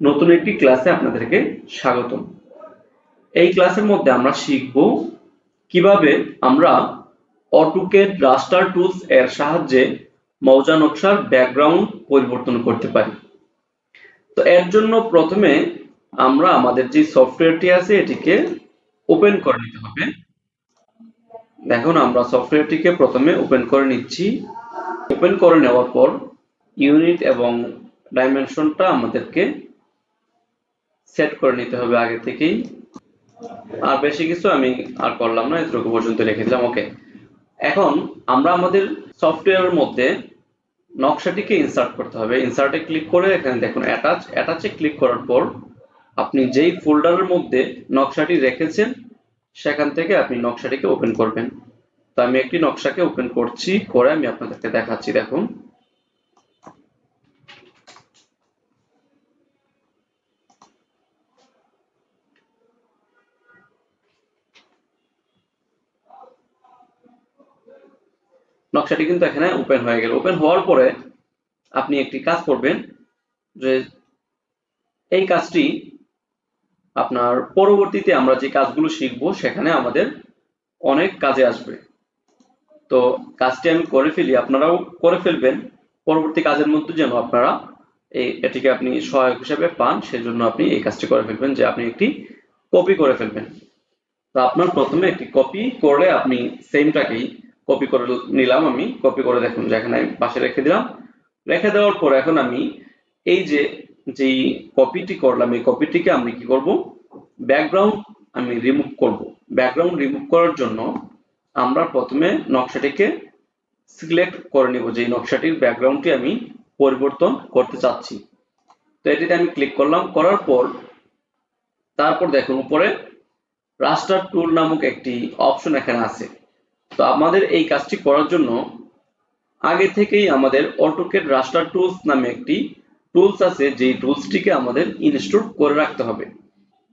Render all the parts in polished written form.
নতুন একটি ক্লাসে আপনাদেরকে স্বাগতম। এই ক্লাসের মধ্যে আমরা শিখব কিভাবে আমরা অটোক্যাড রাস্টার টুলস এর সাহায্যে মৌজা নকশার ব্যাকগ্রাউন্ড পরিবর্তন করতে পারি। তো এর জন্য প্রথমে আমরা আমাদের যে সফটওয়্যারটি আছে এটিকে ওপেন করে নিতে হবে। দেখুন আমরা সফটওয়্যারটিকে প্রথমে ওপেন করে নিচ্ছি। ওপেন করে নেওয়ার পর ইউনিট এবং ডাইমেনশনটা আমাদেরকে সেট করে নিতে হবে আগে থেকেই। আর বেশি কিছু আমি আর করলাম না, এতটুকু পর্যন্ত রেখে দিলাম। ওকে, এখন আমরা আমাদের সফটওয়্যারের মধ্যে নকশাটিকে ইনসার্ট করতে হবে। ইনসার্টে ক্লিক করে এখানে দেখুন অ্যাটাচে ক্লিক করার পর আপনি যেই ফোল্ডারের মধ্যে নকশাটি রেখেছেন সেখান থেকে আপনি নকশাটিকে ওপেন করবেন। তো আমি একটি নকশাকে ওপেন করছি, করে আমি আপনাদেরকে দেখাচ্ছি। দেখুন নকশাটি কিন্তু এখানে ওপেন হয়ে গেল। ওপেন হওয়ার পরে আপনি একটি কাজ করবেন, যে এই কাজটি আপনার পরবর্তীতে আমরা যে কাজগুলো শিখবো সেখানে আমাদের অনেক কাজে আসবে। তো কাজটি আমি করে ফেলি, আপনারাও করে ফেলবেন পরবর্তী কাজের মধ্যে, যেন আপনারা এটিকে আপনি সহায়ক হিসেবে পান। সেজন্য আপনি এই কাজটি করে ফেলবেন, যে আপনি একটি কপি করে ফেলবেন। তো আপনার প্রথমে একটি কপি করে আপনি সেমটাকেই কপি করে নিলাম। আমি কপি করে দেখুন যে এখানে পাশে রেখে দিলাম। রেখে দেওয়ার পর এখন আমি এই যেই কপিটি করলাম এই কপিটিকে আমি কি করব, ব্যাকগ্রাউন্ড আমি রিমুভ করব। ব্যাকগ্রাউন্ড রিমুভ করার জন্য আমরা প্রথমে নকশাটিকে সিলেক্ট করে নিব, যে নকশাটির ব্যাকগ্রাউন্ডটি আমি পরিবর্তন করতে চাচ্ছি। তো এটিতে আমি ক্লিক করলাম। করার পর তারপর দেখুন উপরে রাস্টার টুল নামক একটি অপশন এখানে আছে। তো আমাদের এই কাজটি করার জন্য আগে থেকেই আমাদের অটোক্যাড রাস্টার টুলস নামে একটি টুলস আছে, যেই টুলসটিকে আমাদের ইনস্টল করে রাখতে হবে।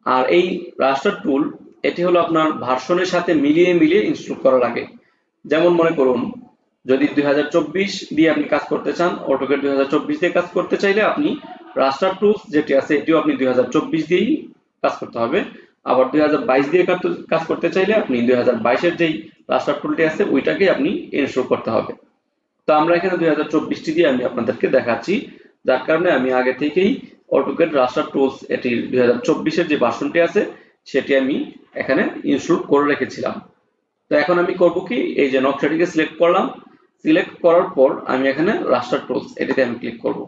আর এই রাস্টার টুল এটি হলো আপনার ভার্সনের সাথে মিলিয়ে ইনস্টল করা লাগে। যেমন মনে করুন, যদি 2024 দিয়ে আপনি কাজ করতে চান, অটোক্যাড 2024 দিয়ে কাজ করতে চাইলে আপনি রাস্টার টুলস যেটি আছে এটিও আপনি 2024 দিয়েই কাজ করতে হবে। আবার 2022 দিয়ে কাজ করতে চাইলে আপনি 2022-এর যেই রাস্টার টুলটি আছে ওইটাকেই আপনি ইনস্টল করতে হবে। তো আমরা এখানে 2024টি দিয়ে আমি আপনাদেরকে দেখাচ্ছি, যার কারণে আমি আগে থেকেই অটোক্যাড রাস্টার টুলস এটির 2024-এর যে ভার্সনটি আছে সেটি আমি এখানে ইনস্টল করে রেখেছিলাম। তো এখন আমি করব কি, এই যে নকশাটিকে সিলেক্ট করলাম। সিলেক্ট করার পর আমি এখানে রাস্টার টুলস এটিতে আমি ক্লিক করব।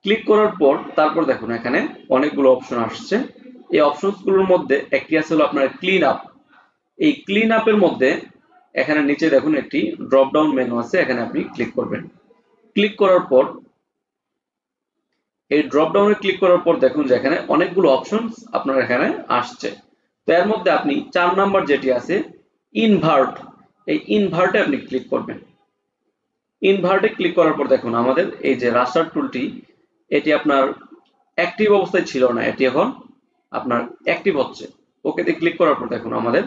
ক্লিক করার পর তারপর দেখুন এখানে অনেকগুলো অপশন আসছে। এই অপশনসগুলোর মধ্যে একটি আছে হলো আপনার ক্লিন আপ। এই ক্লিন আপের মধ্যে এখানে নিচে দেখুন একটি ড্রপ ডাউন মেনু আছে, এখানে আপনি ক্লিক করবেন। ক্লিক করার পর এই ড্রপ ডাউনে ক্লিক করার পর দেখুন যে এখানে অনেকগুলো অপশনস আপনার এখানে আসছে। তো এর মধ্যে আপনি 4 নাম্বার যেটি আছে ইনভার্ট, এই ইনভার্টে আপনি ক্লিক করবেন। ইনভার্টে ক্লিক করার পর দেখুন আমাদের এই যে রাস্টার টুলটি এটি আপনার অ্যাক্টিভ অবস্থায় ছিল না, এটি এখন আপনার অ্যাক্টিভ হচ্ছে। ওকেতে ক্লিক করার পর দেখুন আমাদের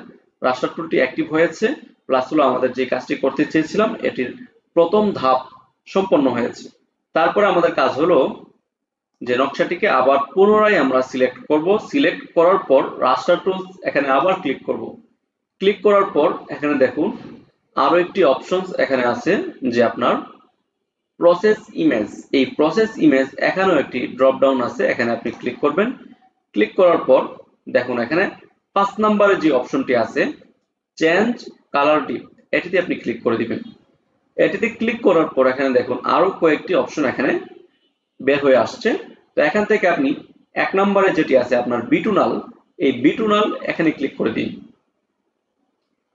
রাস্টার টুলটি অ্যাক্টিভ হয়েছে, প্লাস হলো আমাদের যে কাজটি করতে চেয়েছিলাম এটির প্রথম ধাপ সম্পন্ন হয়েছে। তারপরে আমাদের কাজ হলো যে নকশাটিকে আবার পুনরায় আমরা সিলেক্ট করব। সিলেক্ট করার পর রাস্টার টুলস এখানে আবার ক্লিক করব। ক্লিক করার পর এখানে দেখুন আরো একটি অপশনস এখানে আছে, যে আপনার প্রসেস ইমেজ। এই প্রসেস ইমেজ এখানেও একটি ড্রপ ডাউন আছে, এখানে আপনি ক্লিক করবেন। ক্লিক করার পর দেখুন এখানে 5 নম্বরে যে অপশনটি আছে চেঞ্জ কালার ডিপ, এটিতে আপনি ক্লিক করে দিবেন। এটিতে ক্লিক করার পর এখানে দেখুন আরো কয়েকটি অপশন এখানে বের হয়ে আসছে। তো এখান থেকে আপনি 1 নম্বরে যেটি আছে আপনার বিটুনাল, এই বিটুনাল এখানে ক্লিক করে দিন।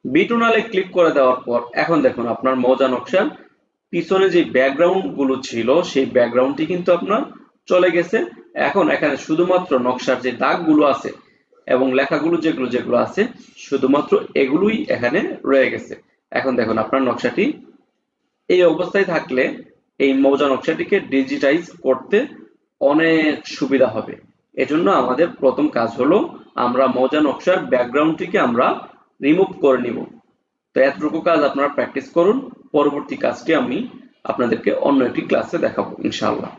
বিটুনালে ক্লিক করে দেওয়ার পর এখন দেখুন আপনার মৌজা নকশার পিছনে যে ব্যাকগ্রাউন্ড গুলো ছিল সেই ব্যাকগ্রাউন্ডটি কিন্তু আপনার চলে গেছে। এখন এখানে শুধুমাত্র নকশার যে দাগগুলো আছে এবং লেখাগুলো যেগুলো আছে শুধুমাত্র এগুলোই এখানে রয়ে গেছে। এখন দেখুন আপনার নকশাটি এই অবস্থায় থাকলে এই মৌজা নকশাটিকে ডিজিটাইজ করতে অনেক সুবিধা হবে। এজন্য আমাদের প্রথম কাজ হলো আমরা মৌজা নকশার ব্যাকগ্রাউন্ডটিকে আমরা রিমুভ করে নিব। তো এতটুকু কাজ আপনারা প্র্যাকটিস করুন। পরবর্তী কাজটি আমি আপনাদেরকে অন্য একটি ক্লাসে দেখাবো ইনশাআল্লাহ।